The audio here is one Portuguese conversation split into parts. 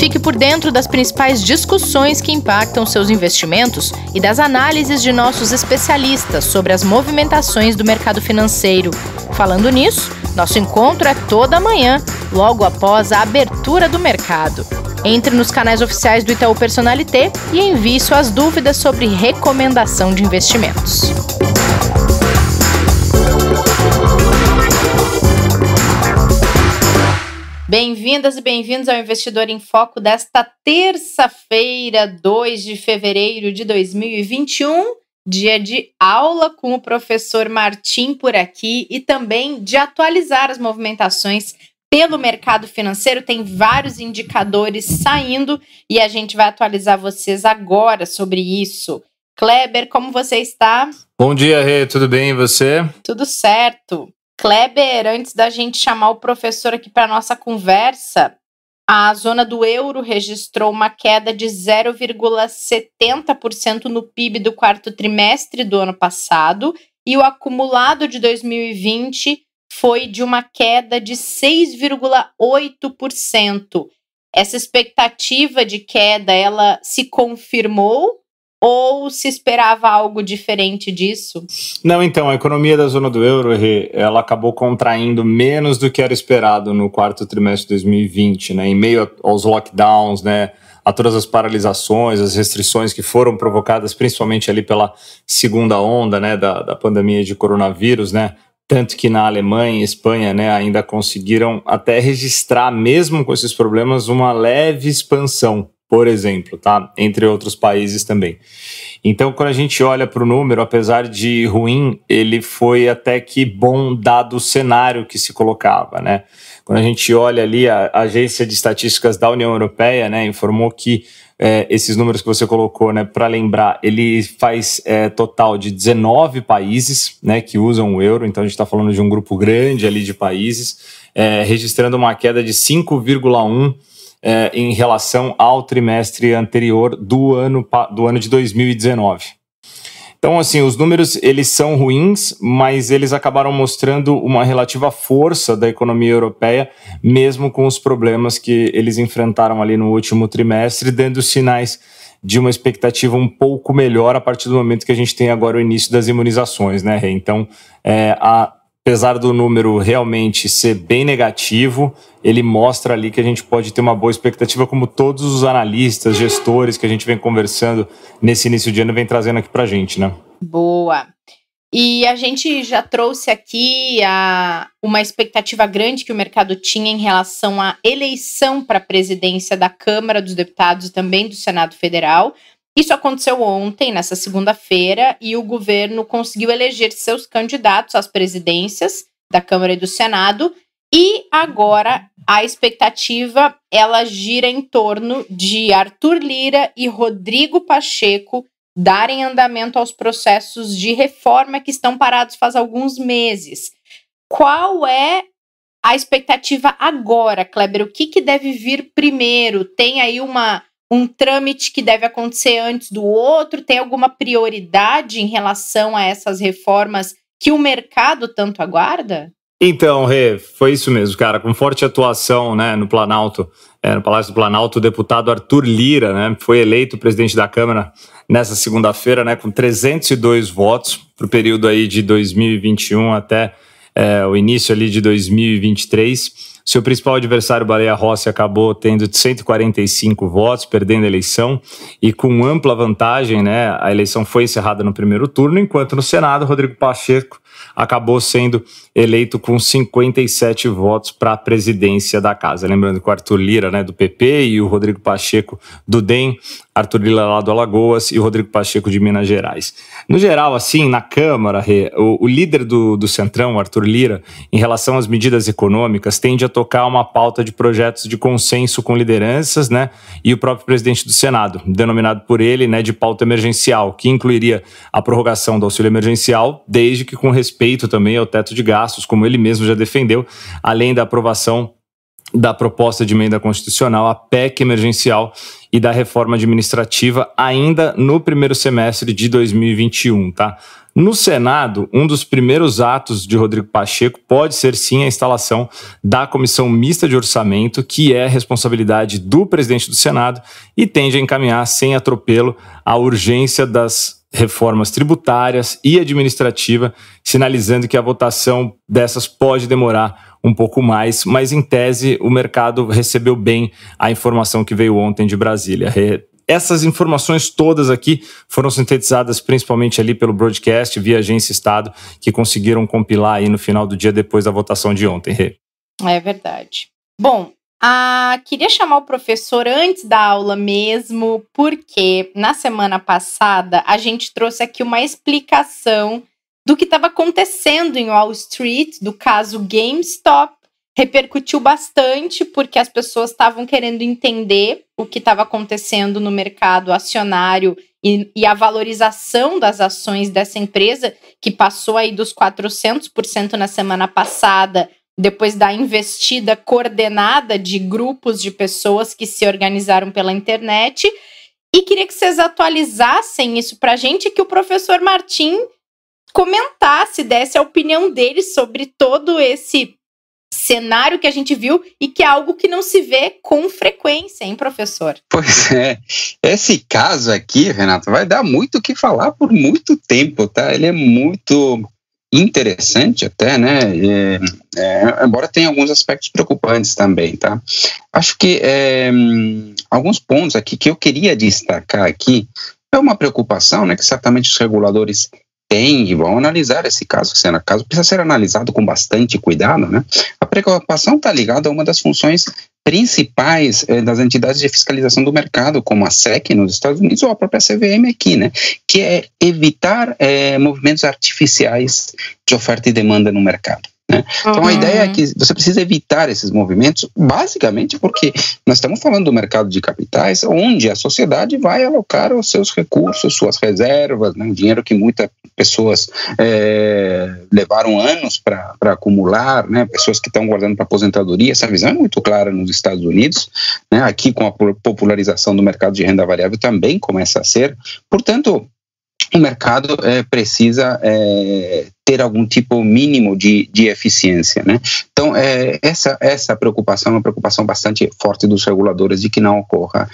Fique por dentro das principais discussões que impactam seus investimentos e das análises de nossos especialistas sobre as movimentações do mercado financeiro. Falando nisso, nosso encontro é toda manhã, logo após a abertura do mercado. Entre nos canais oficiais do Itaú Personalité e envie suas dúvidas sobre recomendação de investimentos. Bem-vindas e bem-vindos ao Investidor em Foco desta terça-feira, 2 de fevereiro de 2021, dia de aula com o professor Martim por aqui e também de atualizar as movimentações pelo mercado financeiro. Tem vários indicadores saindo e a gente vai atualizar vocês agora sobre isso. Kleber, como você está? Bom dia, Rê. Tudo bem e você? Tudo certo. Kleber, antes da gente chamar o professor aqui para a nossa conversa, a zona do euro registrou uma queda de 0,70% no PIB do quarto trimestre do ano passado e o acumulado de 2020 foi de uma queda de 6,8%. Essa expectativa de queda, ela se confirmou? Ou se esperava algo diferente disso? Não, então, a economia da zona do euro, ela acabou contraindo menos do que era esperado no quarto trimestre de 2020, né? Em meio aos lockdowns, né? A todas as paralisações, as restrições que foram provocadas principalmente ali pela segunda onda, né? Da pandemia de coronavírus, né? Tanto que na Alemanha e Espanha, né, ainda conseguiram até registrar, mesmo com esses problemas, uma leve expansão, por exemplo, tá? Entre outros países também. Então, quando a gente olha para o número, apesar de ruim, ele foi até que bom dado o cenário que se colocava, né? Quando a gente olha ali, a Agência de Estatísticas da União Europeia, né, informou que esses números que você colocou, né, para lembrar, ele faz total de 19 países, né, que usam o euro, então a gente está falando de um grupo grande ali de países, registrando uma queda de 5,1% em relação ao trimestre anterior do ano de 2019. Então, assim, os números, eles são ruins, mas eles acabaram mostrando uma relativa força da economia europeia, mesmo com os problemas que eles enfrentaram ali no último trimestre, dando sinais de uma expectativa um pouco melhor a partir do momento que a gente tem agora o início das imunizações, né, Rê? Então, apesar do número realmente ser bem negativo, ele mostra ali que a gente pode ter uma boa expectativa, como todos os analistas, gestores que a gente vem conversando nesse início de ano vem trazendo aqui pra gente, né? Boa. E a gente já trouxe aqui uma expectativa grande que o mercado tinha em relação à eleição para a presidência da Câmara dos Deputados e também do Senado Federal. Isso aconteceu ontem, nessa segunda-feira, e o governo conseguiu eleger seus candidatos às presidências da Câmara e do Senado. E agora a expectativa, ela gira em torno de Arthur Lira e Rodrigo Pacheco darem andamento aos processos de reforma que estão parados faz alguns meses. Qual é a expectativa agora, Kleber? O que deve vir primeiro? Tem aí um trâmite que deve acontecer antes do outro? Tem alguma prioridade em relação a essas reformas que o mercado tanto aguarda? Então, Rê, foi isso mesmo, cara. Com forte atuação, né, no Planalto, no Palácio do Planalto, o deputado Arthur Lira, né, foi eleito presidente da Câmara nessa segunda-feira, né, com 302 votos para o período aí de 2021 até o início ali de 2023. Seu principal adversário, Baleia Rossi, acabou tendo 145 votos, perdendo a eleição, e com ampla vantagem, né, a eleição foi encerrada no primeiro turno, enquanto no Senado, Rodrigo Pacheco acabou sendo eleito com 57 votos para a presidência da casa. Lembrando que o Arthur Lira, né, do PP, e o Rodrigo Pacheco do DEM, Arthur Lira lá do Alagoas e o Rodrigo Pacheco de Minas Gerais. No geral, assim, na Câmara, o líder do Centrão, Arthur Lira, em relação às medidas econômicas, tende a tocar uma pauta de projetos de consenso com lideranças, né, e o próprio presidente do Senado, denominado por ele, né, de pauta emergencial, que incluiria a prorrogação do auxílio emergencial, desde que com respeito também ao teto de gastos, como ele mesmo já defendeu, além da aprovação da proposta de emenda constitucional, a PEC emergencial, e da reforma administrativa ainda no primeiro semestre de 2021, tá? No Senado, um dos primeiros atos de Rodrigo Pacheco pode ser sim a instalação da Comissão Mista de Orçamento, que é responsabilidade do presidente do Senado e tende a encaminhar sem atropelo a urgência das reformas tributárias e administrativa, sinalizando que a votação dessas pode demorar um pouco mais, mas em tese o mercado recebeu bem a informação que veio ontem de Brasília. Essas informações todas aqui foram sintetizadas principalmente ali pelo broadcast via Agência Estado, que conseguiram compilar aí no final do dia depois da votação de ontem, Rê. É verdade. Bom, queria chamar o professor antes da aula mesmo, porque na semana passada a gente trouxe aqui uma explicação do que estava acontecendo em Wall Street, do caso GameStop. Repercutiu bastante porque as pessoas estavam querendo entender o que estava acontecendo no mercado acionário e a valorização das ações dessa empresa, que passou aí dos 400% na semana passada, depois da investida coordenada de grupos de pessoas que se organizaram pela internet. E queria que vocês atualizassem isso para a gente, que o professor Martim comentasse, desse a opinião dele sobre todo esse cenário que a gente viu e que é algo que não se vê com frequência, hein, professor? Pois é, esse caso aqui, Renato, vai dar muito o que falar por muito tempo, tá? Ele é muito interessante até, né? Embora tenha alguns aspectos preocupantes também, tá? Acho que alguns pontos aqui que eu queria destacar aqui é uma preocupação, né, que certamente os reguladores têm e vão analisar esse caso. Esse caso precisa ser analisado com bastante cuidado, né? A preocupação está ligada a uma das funções principais das entidades de fiscalização do mercado, como a SEC nos Estados Unidos ou a própria CVM aqui, né? Que é evitar movimentos artificiais de oferta e demanda no mercado. Né? Então a ideia é que você precisa evitar esses movimentos, basicamente porque nós estamos falando do mercado de capitais, onde a sociedade vai alocar os seus recursos, suas reservas, né? O dinheiro que muitas pessoas levaram anos para acumular, né? Pessoas que estão guardando para aposentadoria. Essa visão é muito clara nos Estados Unidos, né? Aqui com a popularização do mercado de renda variável também começa a ser. Portanto, o mercado precisa ter algum tipo mínimo de eficiência, né? Então, essa preocupação é uma preocupação bastante forte dos reguladores de que não ocorra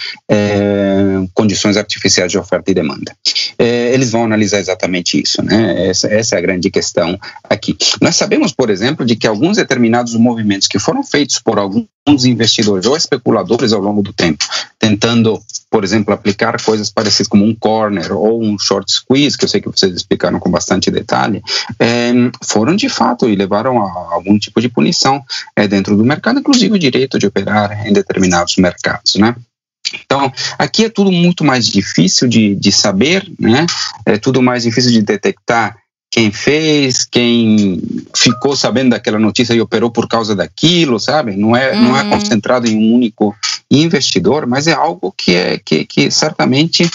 condições artificiais de oferta e demanda. Eles vão analisar exatamente isso, né? Essa é a grande questão aqui. Nós sabemos, por exemplo, de que alguns determinados movimentos que foram feitos por alguns investidores ou especuladores ao longo do tempo, tentando, por exemplo, aplicar coisas parecidas como um corner ou um short squeeze, que eu sei que vocês explicaram com bastante detalhe, foram de fato e levaram a algum tipo de punição dentro do mercado, inclusive o direito de operar em determinados mercados, né? Então, aqui é tudo muito mais difícil de saber, né? É tudo mais difícil de detectar quem fez, quem ficou sabendo daquela notícia e operou por causa daquilo, sabe? Não é concentrado em um único investidor, mas é algo que certamente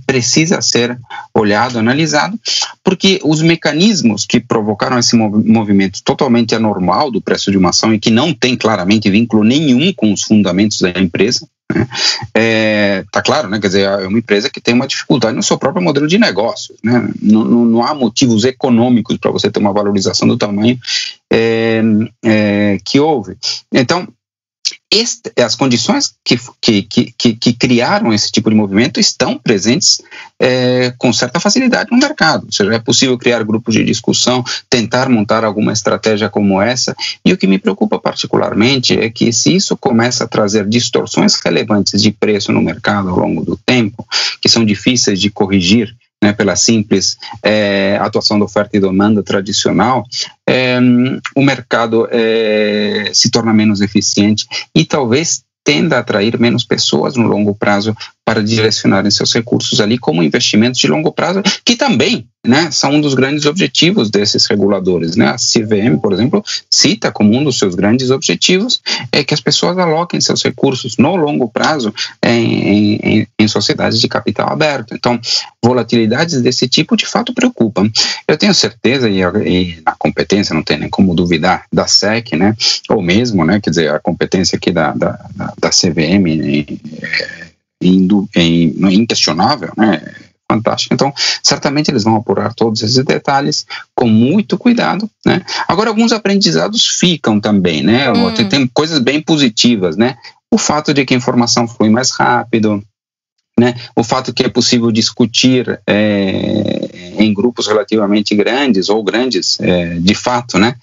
precisa ser olhado, analisado, porque os mecanismos que provocaram esse movimento totalmente anormal do preço de uma ação e que não tem claramente vínculo nenhum com os fundamentos da empresa, tá claro, né? Quer dizer, é uma empresa que tem uma dificuldade no seu próprio modelo de negócio, né? Não há motivos econômicos para você ter uma valorização do tamanho que houve. Então, as condições que criaram esse tipo de movimento estão presentes com certa facilidade no mercado. Ou seja, é possível criar grupos de discussão, tentar montar alguma estratégia como essa, e o que me preocupa particularmente é que se isso começa a trazer distorções relevantes de preço no mercado ao longo do tempo, que são difíceis de corrigir, né, pela simples atuação da oferta e demanda tradicional, o mercado se torna menos eficiente e talvez tenda a atrair menos pessoas no longo prazo para direcionarem seus recursos ali como investimentos de longo prazo, que também, né, são um dos grandes objetivos desses reguladores, né? A CVM, por exemplo, cita como um dos seus grandes objetivos que as pessoas aloquem seus recursos no longo prazo em sociedades de capital aberto. Então, volatilidades desse tipo de fato preocupam. Eu tenho certeza, e na competência não tem nem como duvidar da SEC, né, ou mesmo, né, quer dizer, a competência aqui da CVM é inquestionável, né, fantástica. Então, certamente eles vão apurar todos esses detalhes com muito cuidado, né? Agora, alguns aprendizados ficam também, né? Tem coisas bem positivas, né? O fato de que a informação flui mais rápido, né? O fato que é possível discutir em grupos relativamente grandes ou grandes, de fato, né?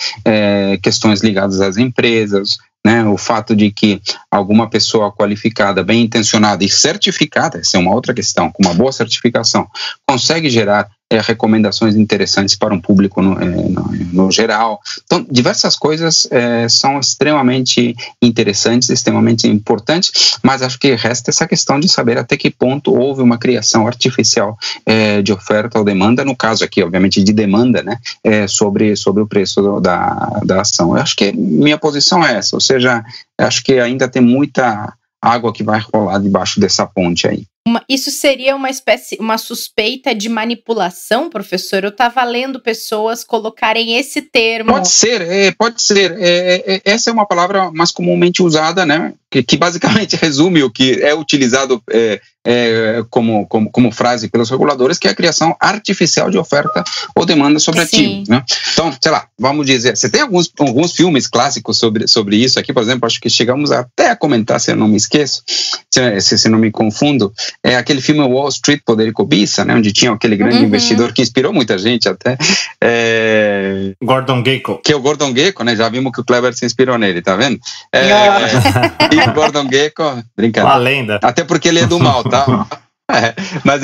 Questões ligadas às empresas, né? O fato de que alguma pessoa qualificada, bem intencionada e certificada, essa é uma outra questão, com uma boa certificação, consegue gerar recomendações interessantes para um público no geral. Então, diversas coisas são extremamente interessantes, extremamente importantes, mas acho que resta essa questão de saber até que ponto houve uma criação artificial de oferta ou demanda, no caso aqui, obviamente, de demanda, né, sobre o preço da ação. Eu acho que minha posição é essa, ou seja, acho que ainda tem muita água que vai rolar debaixo dessa ponte aí. Isso seria uma suspeita de manipulação, professor? Eu estava lendo pessoas colocarem esse termo. Pode ser. Essa é uma palavra mais comumente usada, né? Que basicamente resume o que é utilizado como frase pelos reguladores, que é a criação artificial de oferta ou demanda sobre ativos, né? Então, sei lá, vamos dizer, você tem alguns filmes clássicos sobre isso aqui, por exemplo, acho que chegamos até a comentar, se eu não me esqueço, se não me confundo, é aquele filme Wall Street, Poder e Cobiça, né, onde tinha aquele grande investidor que inspirou muita gente até. Gordon Gekko. Que é o Gordon Gekko, né? Já vimos que o Kleber se inspirou nele, tá vendo? E o Gordon Gekko, brincadeira. Uma lenda. Até porque ele é do mal, tá? Mas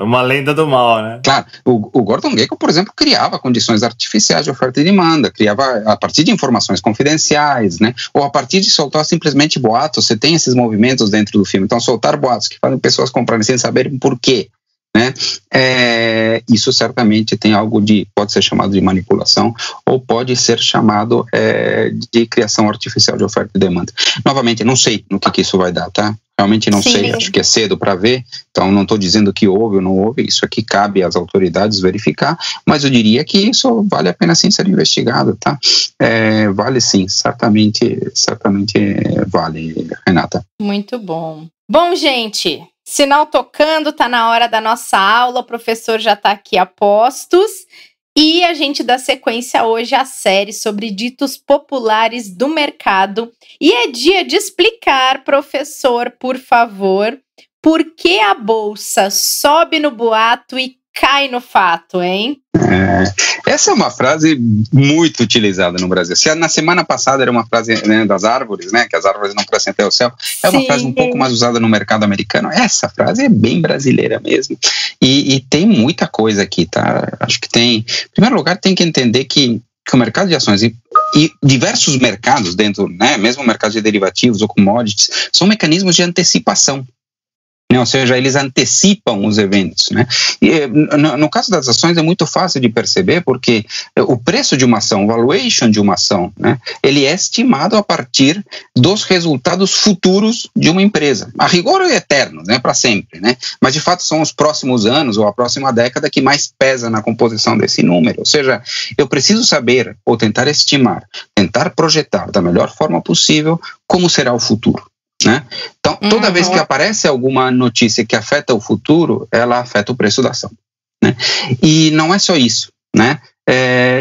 uma lenda do mal, né? Claro, o Gordon Gekko, por exemplo, criava condições artificiais de oferta e demanda, criava a partir de informações confidenciais, né? Ou a partir de soltar simplesmente boatos. Você tem esses movimentos dentro do filme, então soltar boatos que fazem pessoas comprarem sem saberem por quê, né? Isso certamente tem algo pode ser chamado de manipulação ou pode ser chamado de criação artificial de oferta e demanda. Novamente, não sei no que isso vai dar, tá? Realmente não sei, acho que é cedo para ver, então não estou dizendo que houve ou não houve, isso aqui cabe às autoridades verificar, mas eu diria que isso vale a pena sim ser investigado, tá? Vale sim, certamente vale, Renata. Muito bom. Bom, gente, sinal tocando, tá na hora da nossa aula, o professor já tá aqui a postos. E a gente dá sequência hoje à série sobre ditos populares do mercado. E é dia de explicar, professor, por favor, por que a bolsa sobe no boato e cai no fato, hein? Essa é uma frase muito utilizada no Brasil. Se na semana passada era uma frase, né, das árvores, né, que as árvores não crescem até o céu, é uma frase um pouco mais usada no mercado americano. Essa frase é bem brasileira mesmo. E tem muita coisa aqui, tá? Acho que tem... Em primeiro lugar, tem que entender que o mercado de ações e diversos mercados dentro, né, mesmo o mercado de derivativos ou commodities, são mecanismos de antecipação. Ou seja, eles antecipam os eventos, né? E, no caso das ações é muito fácil de perceber porque o preço de uma ação, o valuation de uma ação, né, ele é estimado a partir dos resultados futuros de uma empresa. A rigor é eterno, né, para sempre, né? Mas de fato são os próximos anos ou a próxima década que mais pesa na composição desse número. Ou seja, eu preciso saber ou tentar estimar, tentar projetar da melhor forma possível como será o futuro, né? Então, toda vez que aparece alguma notícia que afeta o futuro, ela afeta o preço da ação, né? E não é só isso, né?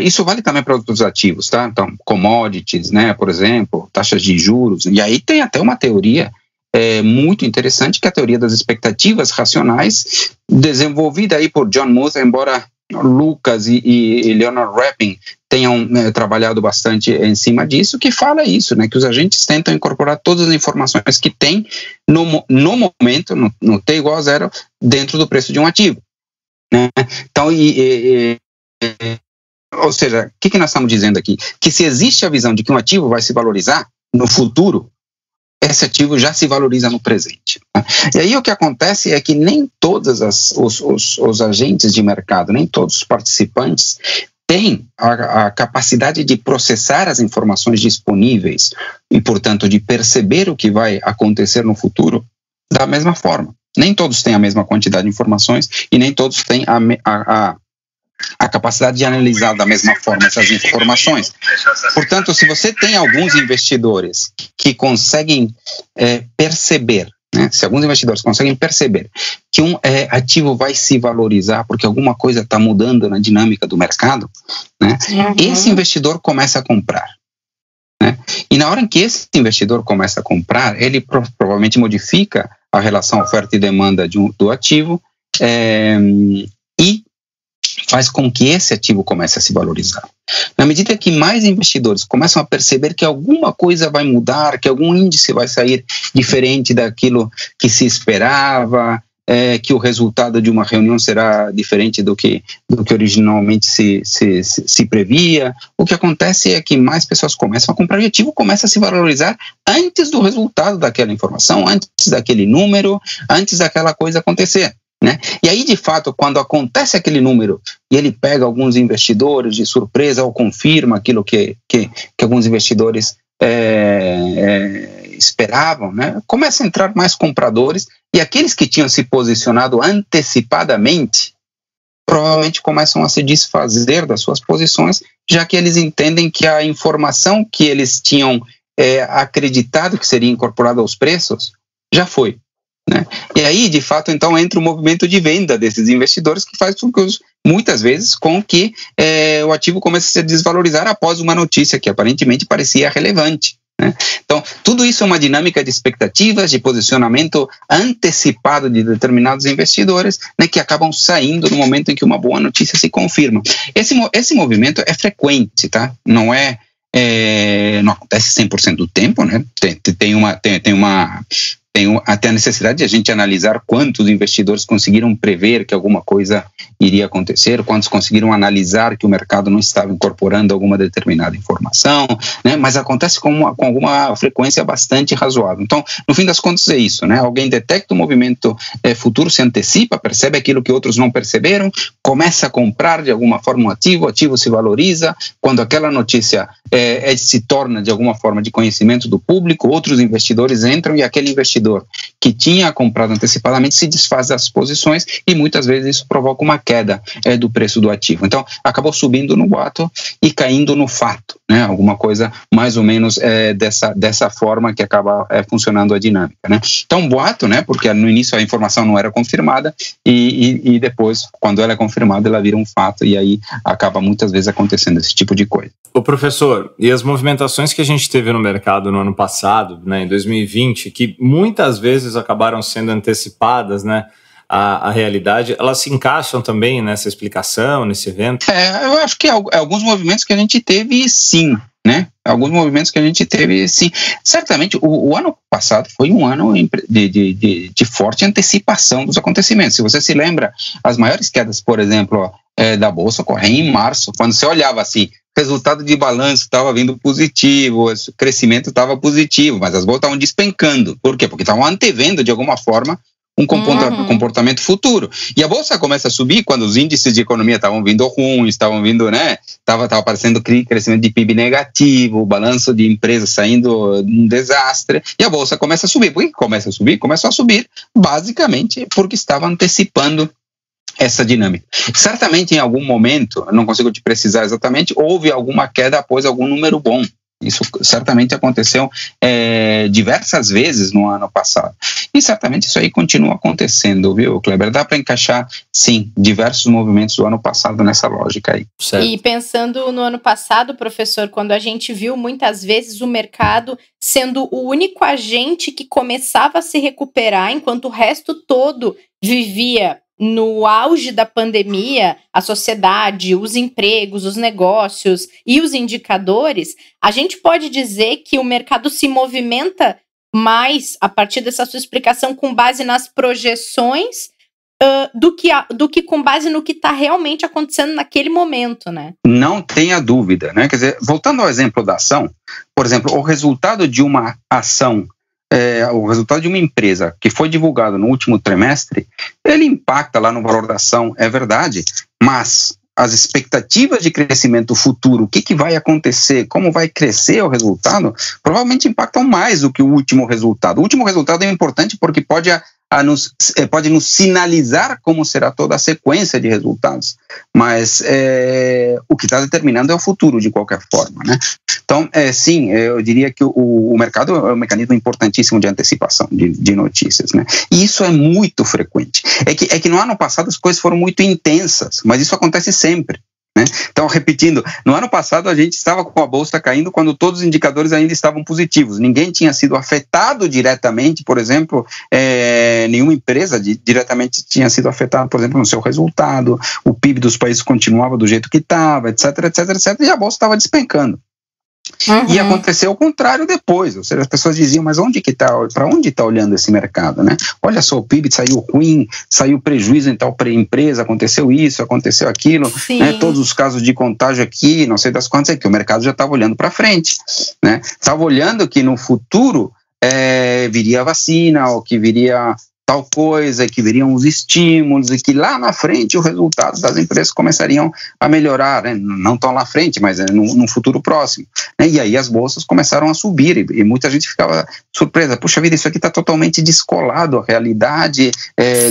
Isso vale também para outros ativos, tá? Então, commodities, né, por exemplo, taxas de juros, e aí tem até uma teoria muito interessante, que é a teoria das expectativas racionais, desenvolvida aí por John Muth, embora Lucas e Leonard Rappin tenham trabalhado bastante em cima disso, que fala isso, né, que os agentes tentam incorporar todas as informações que tem no momento, no T igual a zero, dentro do preço de um ativo, né? Então, ou seja, o que nós estamos dizendo aqui? Que se existe a visão de que um ativo vai se valorizar no futuro, esse ativo já se valoriza no presente, né? E aí o que acontece é que nem todos os agentes de mercado, nem todos os participantes têm a capacidade de processar as informações disponíveis e, portanto, de perceber o que vai acontecer no futuro da mesma forma. Nem todos têm a mesma quantidade de informações e nem todos têm a capacidade de analisar da mesma forma essas informações. Portanto, se você tem alguns investidores que conseguem perceber, né? Se alguns investidores conseguem perceber que um ativo vai se valorizar porque alguma coisa está mudando na dinâmica do mercado, né? Esse investidor começa a comprar. Né? E na hora em que esse investidor começa a comprar, ele provavelmente modifica a relação oferta e demanda do ativo e faz com que esse ativo comece a se valorizar. Na medida que mais investidores começam a perceber que alguma coisa vai mudar, que algum índice vai sair diferente daquilo que se esperava, que o resultado de uma reunião será diferente do que originalmente se previa, o que acontece é que mais pessoas começam a comprar e o ativo começa a se valorizar antes do resultado daquela informação, antes daquele número, antes daquela coisa acontecer. Né? E aí, de fato, quando acontece aquele número e ele pega alguns investidores de surpresa ou confirma aquilo que alguns investidores esperavam, né? Começa a entrar mais compradores e aqueles que tinham se posicionado antecipadamente provavelmente começam a se desfazer das suas posições, já que eles entendem que a informação que eles tinham acreditado que seria incorporada aos preços já foi. Né? E aí, de fato, então entra o movimento de venda desses investidores que faz muitas vezes com que o ativo comece a se desvalorizar após uma notícia que aparentemente parecia relevante. Né? Então, tudo isso é uma dinâmica de expectativas, de posicionamento antecipado de determinados investidores, né, que acabam saindo no momento em que uma boa notícia se confirma. Esse movimento é frequente, tá? Não acontece 100% do tempo, né? Tem até a necessidade de a gente analisar quantos investidores conseguiram prever que alguma coisa iria acontecer, quantos conseguiram analisar que o mercado não estava incorporando alguma determinada informação, né? Mas acontece com alguma frequência bastante razoável. Então, no fim das contas é isso, né? Alguém detecta o movimento futuro, se antecipa, percebe aquilo que outros não perceberam, começa a comprar de alguma forma um ativo, o ativo se valoriza, quando aquela notícia se torna de alguma forma de conhecimento do público, outros investidores entram e aquele investidor que tinha comprado antecipadamente se desfaz das posições e muitas vezes isso provoca uma queda do preço do ativo. Então, acabou subindo no boato e caindo no fato, né? Alguma coisa mais ou menos dessa forma que acaba funcionando a dinâmica, né? Então, boato, né? Porque no início a informação não era confirmada e depois, quando ela é confirmada, ela vira um fato e aí acaba muitas vezes acontecendo esse tipo de coisa. Ô professor, e as movimentações que a gente teve no mercado no ano passado, né, em 2020, que muitas vezes acabaram sendo antecipadas, né, à realidade, elas se encaixam também nessa explicação, nesse evento? Eu acho que alguns movimentos que a gente teve, sim, né? Alguns movimentos que a gente teve, sim. Certamente, o ano passado foi um ano de forte antecipação dos acontecimentos. Se você se lembra, as maiores quedas, por exemplo, da Bolsa ocorreram em março, quando você olhava assim, resultado de balanço estava vindo positivo, o crescimento estava positivo, mas as bolsas estavam despencando. Por quê? Porque estavam antevendo, de alguma forma, um comportamento futuro. E a bolsa começa a subir quando os índices de economia estavam vindo ruins, estavam vindo, né? Estava aparecendo crescimento de PIB negativo, o balanço de empresas saindo um desastre, e a bolsa começa a subir. Por que começa a subir? Começou a subir basicamente porque estava antecipando essa dinâmica. Certamente em algum momento, não consigo te precisar exatamente, houve alguma queda após algum número bom. Isso certamente aconteceu diversas vezes no ano passado. E certamente isso aí continua acontecendo, viu, Kleber? Dá para encaixar, sim, diversos movimentos do ano passado nessa lógica aí. Certo. E pensando no ano passado, professor, quando a gente viu muitas vezes o mercado sendo o único agente que começava a se recuperar, enquanto o resto todo vivia no auge da pandemia, a sociedade, os empregos, os negócios e os indicadores, a gente pode dizer que o mercado se movimenta mais, a partir dessa sua explicação, com base nas projeções do que com base no que está realmente acontecendo naquele momento, né? Não tenha dúvida, né? Quer dizer, voltando ao exemplo da ação, por exemplo, o resultado de uma ação, o resultado de uma empresa que foi divulgado no último trimestre, ele impacta lá no valor da ação, é verdade, mas as expectativas de crescimento futuro, o que vai acontecer, como vai crescer o resultado, provavelmente impactam mais do que o último resultado. O último resultado é importante porque pode pode nos sinalizar como será toda a sequência de resultados, mas o que está determinando é o futuro de qualquer forma, né? Então, sim, eu diria que o mercado é um mecanismo importantíssimo de antecipação de notícias, né? E isso é muito frequente. É que no ano passado as coisas foram muito intensas, mas isso acontece sempre, né? Então, repetindo, no ano passado a gente estava com a bolsa caindo quando todos os indicadores ainda estavam positivos. Ninguém tinha sido afetado diretamente, por exemplo, nenhuma empresa diretamente tinha sido afetada, por exemplo, no seu resultado, o PIB dos países continuava do jeito que estava, etc, e a bolsa estava despencando. Uhum. E aconteceu o contrário depois, ou seja, as pessoas diziam, mas para onde está olhando esse mercado, né? Olha só, o PIB saiu ruim, saiu prejuízo em tal empresa, aconteceu isso, aconteceu aquilo, né? Todos os casos de contágio aqui, não sei das quantas, é que o mercado já estava olhando para frente, né? Estava olhando que no futuro viria a vacina, ou que viria tal coisa, que viriam os estímulos e que lá na frente os resultados das empresas começariam a melhorar, né? Não tão lá na frente, mas num futuro próximo, né? E aí as bolsas começaram a subir e muita gente ficava surpresa, puxa vida, isso aqui está totalmente descolado da realidade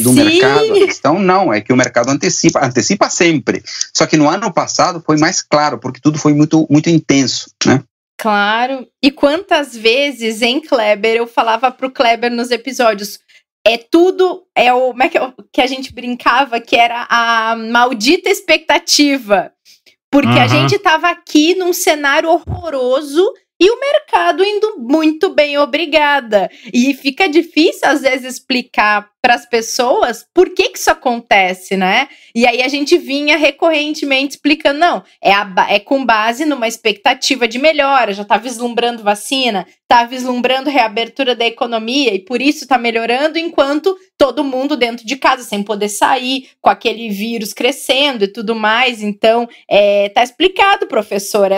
do mercado. Então não, é que o mercado antecipa sempre, só que no ano passado foi mais claro, porque tudo foi muito, muito intenso, né? Claro, e quantas vezes, hein, Kleber, eu falava pro Kleber nos episódios, como é que a gente brincava, que era a maldita expectativa, porque a gente estava aqui num cenário horroroso e o mercado indo muito bem, obrigada. E fica difícil, às vezes, explicar para as pessoas por que isso acontece, né? E aí a gente vinha recorrentemente explicando, não, é com base numa expectativa de melhora, já está vislumbrando vacina, está vislumbrando reabertura da economia e por isso está melhorando, enquanto todo mundo dentro de casa, sem poder sair, com aquele vírus crescendo e tudo mais. Então, tá explicado, professor,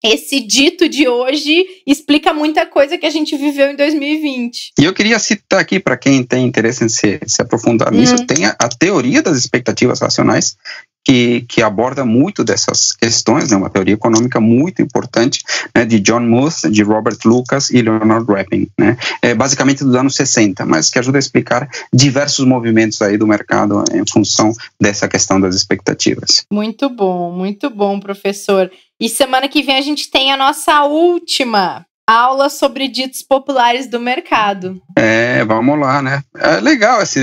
esse dito de hoje explica muita coisa que a gente viveu em 2020. E eu queria citar aqui, para quem tem interesse em se aprofundar nisso, tem a teoria das expectativas racionais, que aborda muito dessas questões, né? Uma teoria econômica muito importante, né? De John Muth, de Robert Lucas e Leonard Rappin, né? Basicamente dos anos 60, mas que ajuda a explicar diversos movimentos aí do mercado em função dessa questão das expectativas. Muito bom, professor. E semana que vem a gente tem a nossa última aula sobre ditos populares do mercado. Vamos lá, né? É legal esse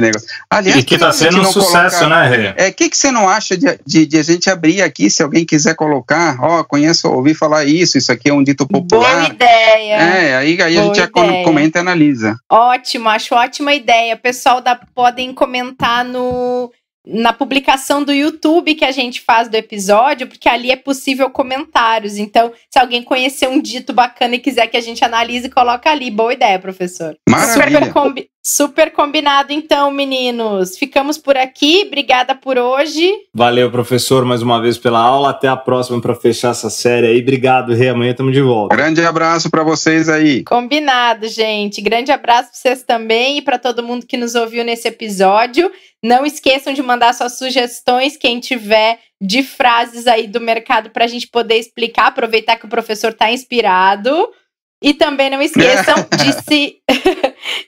negócio. Aliás, e que está sendo um sucesso, né, Rê? O que você não acha de a gente abrir aqui, se alguém quiser colocar, ouvi falar isso aqui é um dito popular. Boa ideia. Aí a gente já comenta e analisa. Ótimo, acho ótima ideia. Pessoal, podem comentar na publicação do YouTube que a gente faz do episódio, porque ali é possível comentários. Então, se alguém conhecer um dito bacana e quiser que a gente analise, coloca ali. Boa ideia, professor. Maravilha. Super combinado, então, meninos. Ficamos por aqui. Obrigada por hoje. Valeu, professor, mais uma vez pela aula. Até a próxima para fechar essa série aí. Obrigado, Rê. Amanhã estamos de volta. Grande abraço para vocês aí. Combinado, gente. Grande abraço para vocês também e para todo mundo que nos ouviu nesse episódio. Não esqueçam de mandar suas sugestões, quem tiver, de frases aí do mercado para a gente poder explicar, aproveitar que o professor está inspirado. E também não esqueçam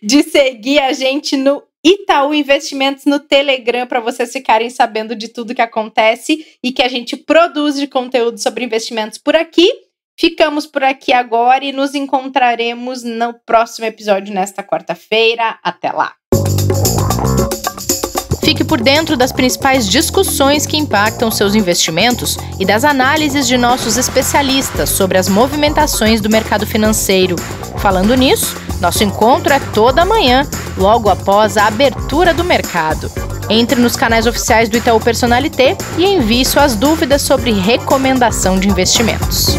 de seguir a gente no Itaú Investimentos no Telegram para vocês ficarem sabendo de tudo que acontece e que a gente produz de conteúdo sobre investimentos por aqui. Ficamos por aqui agora e nos encontraremos no próximo episódio nesta quarta-feira. Até lá! Fique por dentro das principais discussões que impactam seus investimentos e das análises de nossos especialistas sobre as movimentações do mercado financeiro. Falando nisso, nosso encontro é toda manhã, logo após a abertura do mercado. Entre nos canais oficiais do Itaú Personalité e envie suas dúvidas sobre recomendação de investimentos.